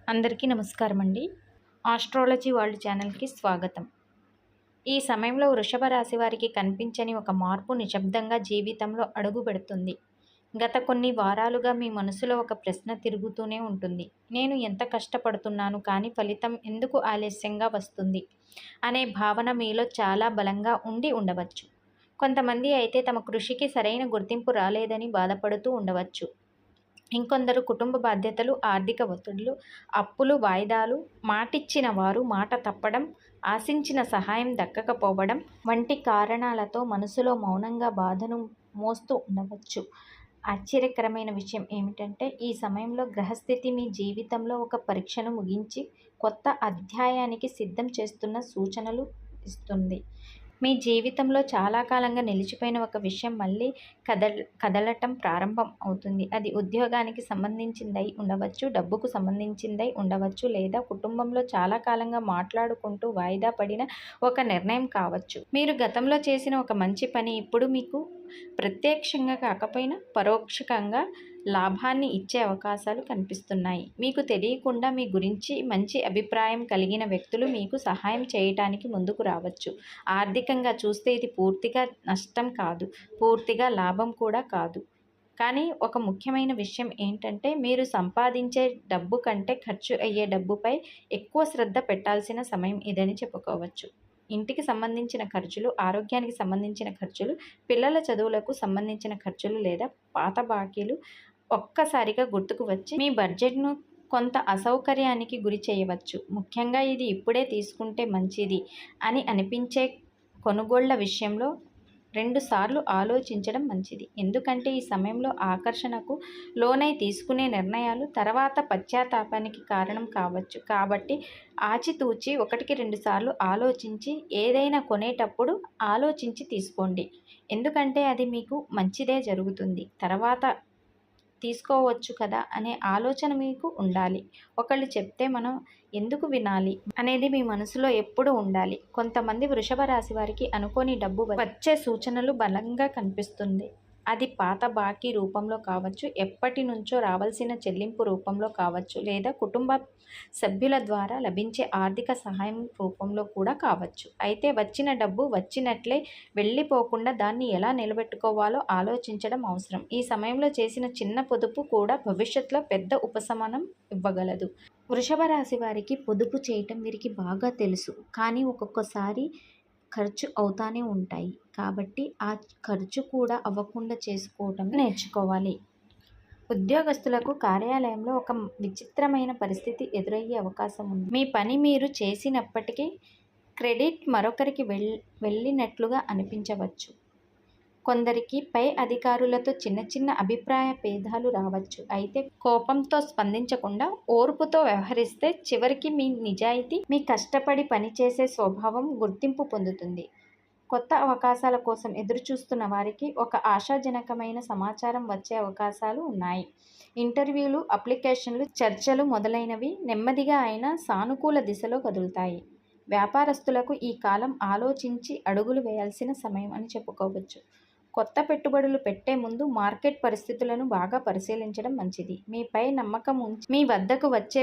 అందరికీ నమస్కారం అండి. ఆస్ట్రాలజీ వరల్డ్ ఛానల్‌కి స్వాగతం. ఈ సమయంలో వృషభ రాశి వారికి కనిపించని ఒక మార్పు నిశ్శబ్దంగా జీవితంలో అడుగుపెడుతుంది. గత కొన్ని వారాలుగా మీ మనసులో ఒక ప్రశ్న తిరుగుతూనే ఉంటుంది. నేను ఎంత కష్టపడుతున్నాను కానీ ఫలితం ఎందుకు ఆలస్యంగా వస్తుంది అనే భావన మీలో చాలా బలంగా ఉండి ఉండవచ్చు. కొంతమంది అయితే తమ కృషికి సరైన గుర్తింపు రాలేదని బాధపడుతూ ఉండవచ్చు. ఇంకొందరు కుటుంబ బాధ్యతలు, ఆర్థిక ఒత్తిడులు, అప్పులు, వాయిదాలు, మాటిచ్చిన వారు మాట తప్పడం, ఆశించిన సహాయం దక్కకపోవడం వంటి కారణాలతో మనసులో మౌనంగా బాధను మోస్తూ ఉండవచ్చు. ఆశ్చర్యకరమైన విషయం ఏమిటంటే ఈ సమయంలో గ్రహస్థితి మీ జీవితంలో ఒక పరీక్షను ముగించి కొత్త అధ్యాయానికి సిద్ధం చేస్తున్న సూచనలు ఇస్తుంది. మీ జీవితంలో చాలా కాలంగా నిలిచిపోయిన ఒక విషయం మళ్ళీ కదలటం ప్రారంభం అవుతుంది. అది ఉద్యోగానికి సంబంధించిందై ఉండవచ్చు, డబ్బుకు సంబంధించిందై ఉండవచ్చు, లేదా కుటుంబంలో చాలా కాలంగా మాట్లాడుకుంటూ వాయిదా పడిన ఒక నిర్ణయం కావచ్చు. మీరు గతంలో చేసిన ఒక మంచి పని ఇప్పుడు మీకు ప్రత్యక్షంగా కాకపోయినా పరోక్షంగా లాభాన్ని ఇచ్చే అవకాశాలు కనిపిస్తున్నాయి. మీకు తెలియకుండా మీ గురించి మంచి అభిప్రాయం కలిగిన వ్యక్తులు మీకు సహాయం చేయటానికి ముందుకు రావచ్చు. ఆర్థికంగా చూస్తే ఇది పూర్తిగా నష్టం కాదు, పూర్తిగా లాభం కూడా కాదు. కానీ ఒక ముఖ్యమైన విషయం ఏంటంటే మీరు సంపాదించే డబ్బు కంటే ఖర్చు అయ్యే డబ్బుపై ఎక్కువ శ్రద్ధ పెట్టాల్సిన సమయం ఇదని చెప్పుకోవచ్చు. ఇంటికి సంబంధించిన ఖర్చులు, ఆరోగ్యానికి సంబంధించిన ఖర్చులు, పిల్లల చదువులకు సంబంధించిన ఖర్చులు లేదా పాత బాకీలు ఒక్కసారిగా గుర్తుకు వచ్చి మీ బడ్జెట్ను కొంత అసౌకర్యానికి గురి చేయవచ్చు. ముఖ్యంగా ఇది ఇప్పుడే తీసుకుంటే మంచిది అని అనిపించే కొనుగోళ్ల విషయంలో 2 సార్లు ఆలోచించడం మంచిది. ఎందుకంటే ఈ సమయంలో ఆకర్షణకు లోనై తీసుకునే నిర్ణయాలు తర్వాత పశ్చాత్తాపానికి కారణం కావచ్చు. కాబట్టి ఆచితూచి 1-2 సార్లు ఆలోచించి ఏదైనా కొనేటప్పుడు ఆలోచించి తీసుకోండి. ఎందుకంటే అది మీకు మంచిదే జరుగుతుంది. తర్వాత తీసుకోవచ్చు కదా అనే ఆలోచన మీకు ఉండాలి. ఒకళ్ళు చెప్తే మనం ఎందుకు వినాలి అనేది మీ మనసులో ఎప్పుడూ ఉండాలి. కొంతమంది వృషభ రాశి వారికి అనుకోని డబ్బు వచ్చే సూచనలు బలంగా కనిపిస్తుంది. అది పాత బాకీ రూపంలో కావచ్చు, ఎప్పటి నుంచో రావాల్సిన చెల్లింపు రూపంలో కావచ్చు, లేదా కుటుంబ సభ్యుల ద్వారా లభించే ఆర్థిక సహాయం రూపంలో కూడా కావచ్చు. అయితే వచ్చిన డబ్బు వచ్చినట్లే వెళ్ళిపోకుండా దాన్ని ఎలా నిలబెట్టుకోవాలో ఆలోచించడం అవసరం. ఈ సమయంలో చేసిన చిన్న పొదుపు కూడా భవిష్యత్తులో పెద్ద ఉపశమనం ఇవ్వగలదు. వృషభ రాశి వారికి పొదుపు చేయటం వీరికి బాగా తెలుసు. కానీ ఒక్కొక్కసారి ఖర్చు అవుతానే ఉంటాయి. కాబట్టి ఆ ఖర్చు కూడా అవ్వకుండా చేసుకోవటం నేర్చుకోవాలి. ఉద్యోగస్తులకు కార్యాలయంలో ఒక విచిత్రమైన పరిస్థితి ఎదురయ్యే అవకాశం ఉంది. మీ పని మీరు చేసినప్పటికీ క్రెడిట్ మరొకరికి వెళ్ళినట్లుగా అనిపించవచ్చు. కొందరికి పై అధికారులతో చిన్న చిన్న అభిప్రాయ భేదాలు రావచ్చు. అయితే కోపంతో స్పందించకుండా ఓర్పుతో వ్యవహరిస్తే చివరికి మీ నిజాయితీ, మీ కష్టపడి పనిచేసే స్వభావం గుర్తింపు పొందుతుంది. కొత్త అవకాశాల కోసం ఎదురుచూస్తున్న వారికి ఒక ఆశాజనకమైన సమాచారం వచ్చే అవకాశాలు ఉన్నాయి. ఇంటర్వ్యూలు, అప్లికేషన్లు, చర్చలు మొదలైనవి నెమ్మదిగా అయినా సానుకూల దిశలో కదులుతాయి. వ్యాపారస్తులకు ఈ కాలం ఆలోచించి అడుగులు వేయాల్సిన సమయం అని చెప్పుకోవచ్చు. కొత్త పెట్టుబడులు పెట్టే ముందు మార్కెట్ పరిస్థితులను బాగా పరిశీలించడం మంచిది. మీపై నమ్మకం ఉంచి మీ వద్దకు వచ్చే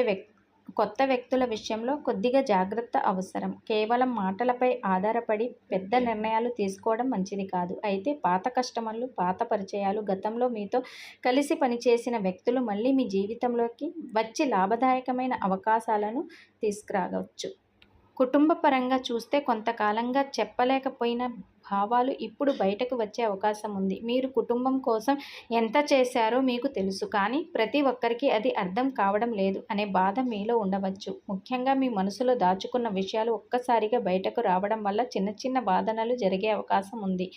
కొత్త వ్యక్తుల విషయంలో కొద్దిగా జాగ్రత్త అవసరం. కేవలం మాటలపై ఆధారపడి పెద్ద నిర్ణయాలు తీసుకోవడం మంచిది కాదు. అయితే పాత కస్టమర్లు, పాత పరిచయాలు, గతంలో మీతో కలిసి పనిచేసిన వ్యక్తులు మళ్ళీ మీ జీవితంలోకి వచ్చి లాభదాయకమైన అవకాశాలను తీసుకురావచ్చు. కుటుంబ పరంగా చూస్తే కొంతకాలంగా చెప్పలేకపోయిన భావాలు ఇప్పుడు బయటకు వచ్చే అవకాశం ఉంది. మీరు కుటుంబం కోసం ఎంత చేశారో మీకు తెలుసు, కానీ ప్రతి ఒక్కరికి అది అర్థం కావడం లేదు అనే బాధ మీలో ఉండవచ్చు. ముఖ్యంగా మీ మనసులో దాచుకున్న విషయాలు ఒక్కసారిగా బయటకు రావడం వల్ల చిన్న చిన్న వాదనలు జరిగే అవకాశం ఉంది.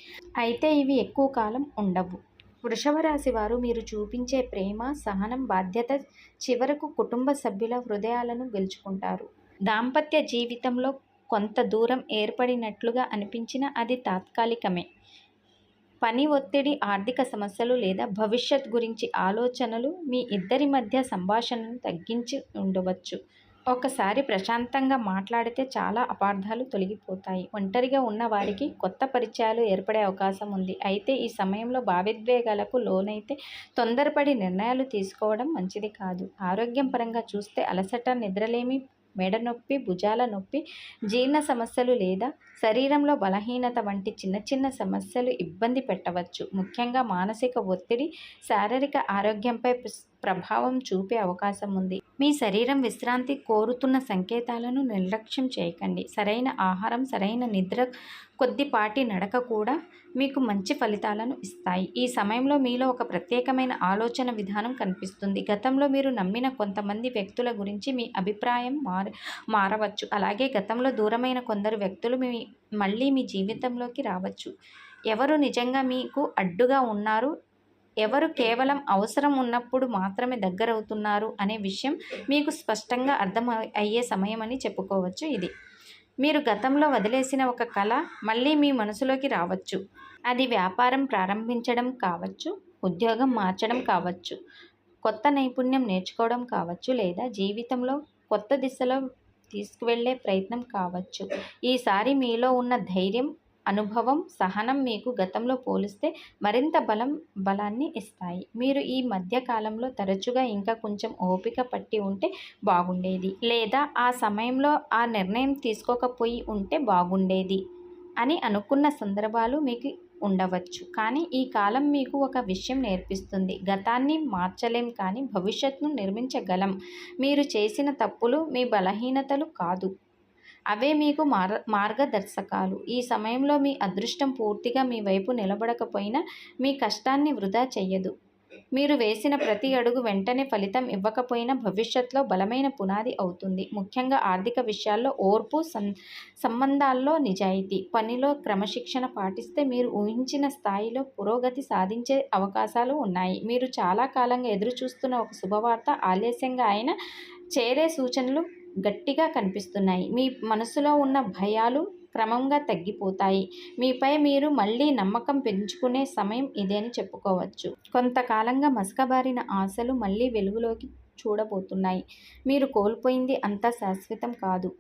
అయితే ఇవి ఎక్కువ కాలం ఉండవు. వృషభ రాశి వారు మీరు చూపించే ప్రేమ, సహనం, బాధ్యత చివరకు కుటుంబ సభ్యుల హృదయాలను గెలుచుకుంటారు. దాంపత్య జీవితంలో కొంత దూరం ఏర్పడినట్లుగా అనిపించినా అది తాత్కాలికమే. పని ఒత్తిడి, ఆర్థిక సమస్యలు లేదా భవిష్యత్ గురించి ఆలోచనలు మీ ఇద్దరి మధ్య సంభాషణను తగ్గించి ఉండవచ్చు. ఒకసారి ప్రశాంతంగా మాట్లాడితే చాలా అపార్థాలు తొలగిపోతాయి. ఒంటరిగా ఉన్న వారికి కొత్త పరిచయాలు ఏర్పడే అవకాశం ఉంది. అయితే ఈ సమయంలో భావోద్వేగాలకు లోనైతే తొందరపడి నిర్ణయాలు తీసుకోవడం మంచిది కాదు. ఆరోగ్యం పరంగా చూస్తే అలసట, నిద్రలేమి, మెడ నొప్పి, భుజాల నొప్పి, జీర్ణ సమస్యలు లేదా శరీరంలో బలహీనత వంటి చిన్న చిన్న సమస్యలు ఇబ్బంది పెట్టవచ్చు. ముఖ్యంగా మానసిక ఒత్తిడి శారీరక ఆరోగ్యంపై ప్రభావం చూపే అవకాశం ఉంది. మీ శరీరం విశ్రాంతి కోరుతున్న సంకేతాలను నిర్లక్ష్యం చేయకండి. సరైన ఆహారం, సరైన నిద్ర, కొద్దిపాటి నడక కూడా మీకు మంచి ఫలితాలను ఇస్తాయి. ఈ సమయంలో మీలో ఒక ప్రత్యేకమైన ఆలోచన విధానం కనిపిస్తుంది. గతంలో మీరు నమ్మిన కొంతమంది వ్యక్తుల గురించి మీ అభిప్రాయం మారవచ్చు. అలాగే గతంలో దూరమైన కొందరు వ్యక్తులు మళ్ళీ మీ జీవితంలోకి రావచ్చు. ఎవరు నిజంగా మీకు అడ్డుగా ఉన్నారు, ఎవరు కేవలం అవసరం ఉన్నప్పుడు మాత్రమే దగ్గరవుతున్నారు అనే విషయం మీకు స్పష్టంగా అర్థం అయ్యే సమయం అని చెప్పుకోవచ్చు. ఇది మీరు గతంలో వదిలేసిన ఒక కళ మళ్ళీ మీ మనసులోకి రావచ్చు. అది వ్యాపారం ప్రారంభించడం కావచ్చు, ఉద్యోగం మార్చడం కావచ్చు, కొత్త నైపుణ్యం నేర్చుకోవడం కావచ్చు, లేదా జీవితంలో కొత్త దిశలో తీసుకువెళ్ళే ప్రయత్నం కావచ్చు. ఈసారి మీలో ఉన్న ధైర్యం, అనుభవం, సహనం మీకు గతంలో పోలిస్తే మరింత బలాన్ని ఇస్తాయి. మీరు ఈ మధ్య కాలంలో తరచుగా ఇంకా కొంచెం ఓపిక పట్టి ఉంటే బాగుండేది, లేదా ఆ సమయంలో ఆ నిర్ణయం తీసుకోకపోయి ఉంటే బాగుండేది అని అనుకున్న సందర్భాలు మీకు ఉండవచ్చు. కానీ ఈ కాలం మీకు ఒక విషయం నేర్పిస్తుంది. గతాన్ని మార్చలేం, కానీ భవిష్యత్తును నిర్మించగలం. మీరు చేసిన తప్పులు మీ బలహీనతలు కాదు, అవే మీకు మార్గదర్శకాలు. ఈ సమయంలో మీ అదృష్టం పూర్తిగా మీ వైపు నిలబడకపోయినా మీ కష్టాన్ని వృధా చెయ్యదు. మీరు వేసిన ప్రతి అడుగు వెంటనే ఫలితం ఇవ్వకపోయినా భవిష్యత్తులో బలమైన పునాది అవుతుంది. ముఖ్యంగా ఆర్థిక విషయాల్లో ఓర్పు, సంబంధాల్లో నిజాయితీ, పనిలో క్రమశిక్షణ పాటిస్తే మీరు ఊహించిన స్థాయిలో పురోగతి సాధించే అవకాశాలు ఉన్నాయి. మీరు చాలా కాలంగా ఎదురు చూస్తున్న ఒక శుభవార్త ఆలస్యంగా అయినా చేరే సూచనలు గట్టిగా కనిపిస్తున్నాయి. మీ మనసులో ఉన్న భయాలు క్రమంగా తగ్గిపోతాయి. మీపై మీరు మళ్ళీ నమ్మకం పెంచుకునే సమయం ఇదే అని చెప్పుకోవచ్చు. కొంతకాలంగా మసకబారిన ఆశలు మళ్ళీ వెలుగులోకి చూడబోతున్నాయి. మీరు కోల్పోయింది అంతా శాశ్వతం కాదు,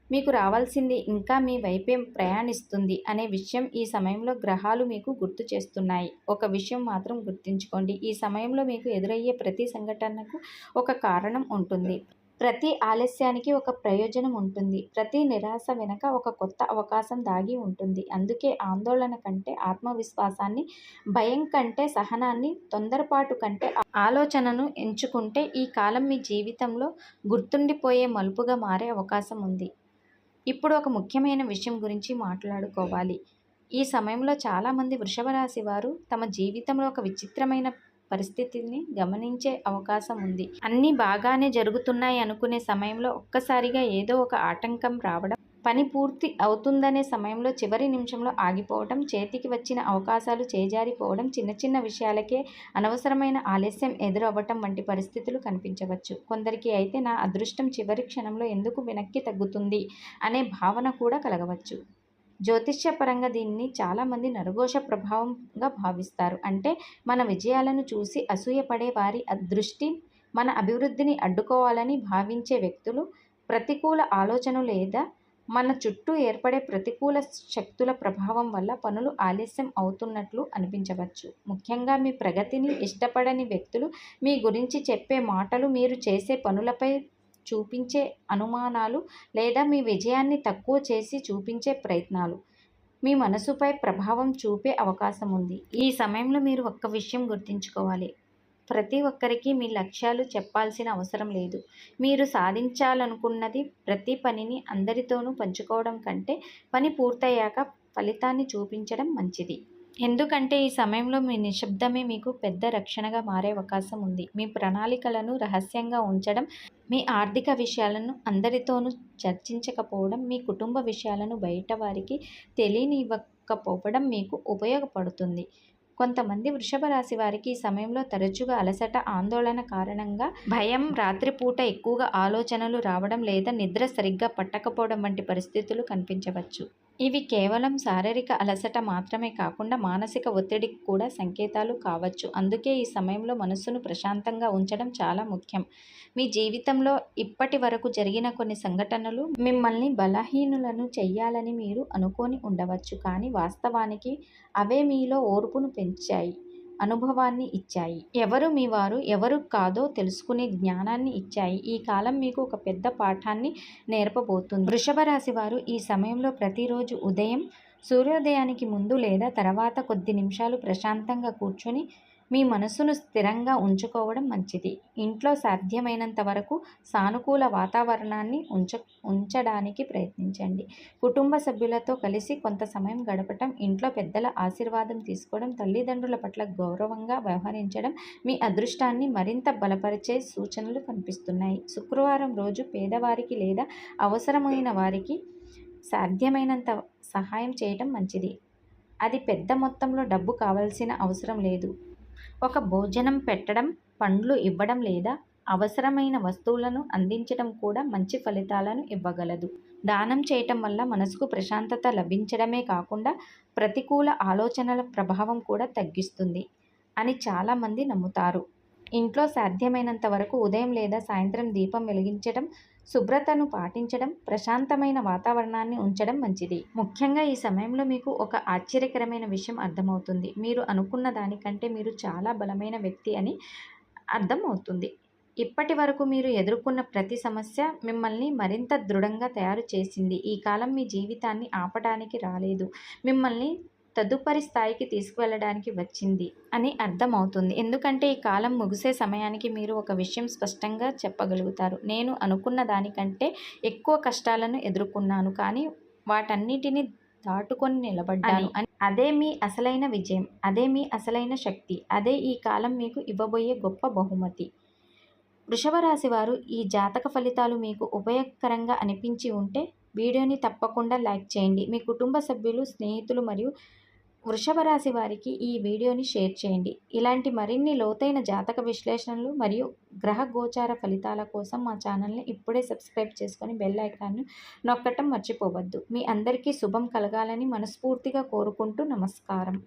మీకు రావాల్సింది ఇంకా మీ వైపే ప్రయాణిస్తుంది అనే విషయం ఈ సమయంలో గ్రహాలు మీకు గుర్తు చేస్తున్నాయి. ఒక విషయం మాత్రం గుర్తుంచుకోండి, ఈ సమయంలో మీకు ఎదురయ్యే ప్రతి సంఘటనకు ఒక కారణం ఉంటుంది. ప్రతి ఆలస్యానికి ఒక ప్రయోజనం ఉంటుంది. ప్రతి నిరాశ వెనుక ఒక కొత్త అవకాశం దాగి ఉంటుంది. అందుకే ఆందోళన కంటే ఆత్మవిశ్వాసాన్ని, భయం కంటే సహనాన్ని, తొందరపాటు కంటే ఆలోచనను ఎంచుకుంటే ఈ కాలం మీ జీవితంలో గుర్తుండిపోయే మలుపుగా మారే అవకాశం ఉంది. ఇప్పుడు ఒక ముఖ్యమైన విషయం గురించి మాట్లాడుకోవాలి. ఈ సమయంలో చాలామంది వృషభ రాశి వారు తమ జీవితంలో ఒక విచిత్రమైన పరిస్థితిని గమనించే అవకాశం ఉంది. అన్నీ బాగానే జరుగుతున్నాయి అనుకునే సమయంలో ఒక్కసారిగా ఏదో ఒక ఆటంకం రావడం, పని పూర్తి అవుతుందనే సమయంలో చివరి నిమిషంలో ఆగిపోవడం, చేతికి వచ్చిన అవకాశాలు చేజారిపోవడం, చిన్న చిన్న విషయాలకే అనవసరమైన ఆలస్యం ఎదురవ్వటం వంటి పరిస్థితులు కనిపించవచ్చు. కొందరికి అయితే నా అదృష్టం చివరి క్షణంలో ఎందుకు వెనక్కి తగ్గుతుంది అనే భావన కూడా కలగవచ్చు. జ్యోతిష్యపరంగా దీన్ని చాలామంది నరఘోష ప్రభావంగా భావిస్తారు. అంటే మన విజయాలను చూసి అసూయపడే వారి దృష్టి మన అభివృద్ధిని అడ్డుకోవాలని భావించే వ్యక్తులు, ప్రతికూల ఆలోచనలు లేదా మన చుట్టూ ఏర్పడే ప్రతికూల శక్తుల ప్రభావం వల్ల పనులు ఆలస్యం అవుతున్నట్లు అనిపించవచ్చు. ముఖ్యంగా మీ ప్రగతిని ఇష్టపడని వ్యక్తులు మీ గురించి చెప్పే మాటలు, మీరు చేసే పనులపై చూపించే అనుమానాలు, లేదా మీ విజయాన్ని తక్కువ చేసి చూపించే ప్రయత్నాలు మీ మనసుపై ప్రభావం చూపే అవకాశం ఉంది. ఈ సమయంలో మీరు ఒక్క విషయం గుర్తుంచుకోవాలి, ప్రతి ఒక్కరికి మీ లక్ష్యాలు చెప్పాల్సిన అవసరం లేదు. మీరు సాధించాలనుకున్నది ప్రతి పనిని అందరితోనూ పంచుకోవడం కంటే పని పూర్తయ్యాక ఫలితాన్ని చూపించడం మంచిది. ఎందుకంటే ఈ సమయంలో మీ నిశ్శబ్దమే మీకు పెద్ద రక్షణగా మారే అవకాశం ఉంది. మీ ప్రణాళికలను రహస్యంగా ఉంచడం, మీ ఆర్థిక విషయాలను అందరితోనూ చర్చించకపోవడం, మీ కుటుంబ విషయాలను బయట వారికి తెలియనివ్వకపోవడం మీకు ఉపయోగపడుతుంది. కొంతమంది వృషభ రాశి వారికి ఈ సమయంలో తరచుగా అలసట, ఆందోళన కారణంగా భయం, రాత్రిపూట ఎక్కువగా ఆలోచనలు రావడం లేదా నిద్ర సరిగ్గా పట్టకపోవడం వంటి పరిస్థితులు కనిపించవచ్చు. ఇవి కేవలం శారీరక అలసట మాత్రమే కాకుండా మానసిక ఒత్తిడికి కూడా సంకేతాలు కావచ్చు. అందుకే ఈ సమయంలో మనస్సును ప్రశాంతంగా ఉంచడం చాలా ముఖ్యం. మీ జీవితంలో ఇప్పటి వరకు జరిగిన కొన్ని సంఘటనలు మిమ్మల్ని బలహీనులను చెయ్యాలని మీరు అనుకోని ఉండవచ్చు. కానీ వాస్తవానికి అవే మీలో ఓర్పును పెంచాయి, అనుభవాన్ని ఇచ్చాయి. ఎవరు మీ వారు, ఎవరు కాదో తెలుసుకునే జ్ఞానాన్ని ఇచ్చాయి. ఈ కాలం మీకు ఒక పెద్ద పాఠాన్ని నేర్పబోతుంది. వృషభ రాశి వారు ఈ సమయంలో ప్రతిరోజు ఉదయం సూర్యోదయానికి ముందు లేదా తర్వాత కొద్ది నిమిషాలు ప్రశాంతంగా కూర్చొని మీ మనసును స్థిరంగా ఉంచుకోవడం మంచిది. ఇంట్లో సాధ్యమైనంత వరకు సానుకూల వాతావరణాన్ని ఉంచడానికి ప్రయత్నించండి. కుటుంబ సభ్యులతో కలిసి కొంత సమయం గడపటం, ఇంట్లో పెద్దల ఆశీర్వాదం తీసుకోవడం, తల్లిదండ్రుల పట్ల గౌరవంగా వ్యవహరించడం మీ అదృష్టాన్ని మరింత బలపరిచే సూచనలు కనిపిస్తున్నాయి. శుక్రవారం రోజు పేదవారికి లేదా అవసరమైన వారికి సాధ్యమైనంత సహాయం చేయటం మంచిది. అది పెద్ద మొత్తంలో డబ్బు కావాల్సిన అవసరం లేదు. ఒక భోజనం పెట్టడం, పండ్లు ఇవ్వడం లేదా అవసరమైన వస్తువులను అందించడం కూడా మంచి ఫలితాలను ఇవ్వగలదు. దానం చేయటం వల్ల మనసుకు ప్రశాంతత లభించడమే కాకుండా ప్రతికూల ఆలోచనల ప్రభావం కూడా తగ్గిస్తుంది అని చాలామంది నమ్ముతారు. ఇంట్లో సాధ్యమైనంత వరకు ఉదయం లేదా సాయంత్రం దీపం వెలిగించడం, శుభ్రతను పాటించడం, ప్రశాంతమైన వాతావరణాన్ని ఉంచడం మంచిది. ముఖ్యంగా ఈ సమయంలో మీకు ఒక ఆశ్చర్యకరమైన విషయం అర్థమవుతుంది. మీరు అనుకున్న దానికంటే మీరు చాలా బలమైన వ్యక్తి అని అర్థం అవుతుంది. ఇప్పటి వరకు మీరు ఎదుర్కొన్న ప్రతి సమస్య మిమ్మల్ని మరింత దృఢంగా తయారు చేసింది. ఈ కాలం మీ జీవితాన్ని ఆపడానికి రాలేదు, మిమ్మల్ని తదుపరి స్థాయికి తీసుకువెళ్ళడానికి వచ్చింది అని అర్థమవుతుంది. ఎందుకంటే ఈ కాలం ముగిసే సమయానికి మీరు ఒక విషయం స్పష్టంగా చెప్పగలుగుతారు. నేను అనుకున్న దానికంటే ఎక్కువ కష్టాలను ఎదుర్కొన్నాను, కానీ వాటన్నిటిని దాటుకొని నిలబడ్డాను అని. అదే మీ అసలైన విజయం, అదే మీ అసలైన శక్తి, అదే ఈ కాలం మీకు ఇవ్వబోయే గొప్ప బహుమతి. వృషభ రాశి వారు, ఈ జాతక ఫలితాలు మీకు ఉపయోగకరంగా అనిపించి ఉంటే వీడియోని తప్పకుండా లైక్ చేయండి. మీ కుటుంబ సభ్యులు, స్నేహితులు మరియు వృషభ రాశి వారికి ఈ వీడియోని షేర్ చేయండి. ఇలాంటి మరిన్ని లోతైన జాతక విశ్లేషణలు మరియు గ్రహ గోచార ఫలితాల కోసం మా ఛానల్ని ఇప్పుడే సబ్స్క్రైబ్ చేసుకొని బెల్ ఐకాన్ను నొక్కటం మర్చిపోవద్దు. మీ అందరికీ శుభం కలగాలని మనస్ఫూర్తిగా కోరుకుంటూ నమస్కారం.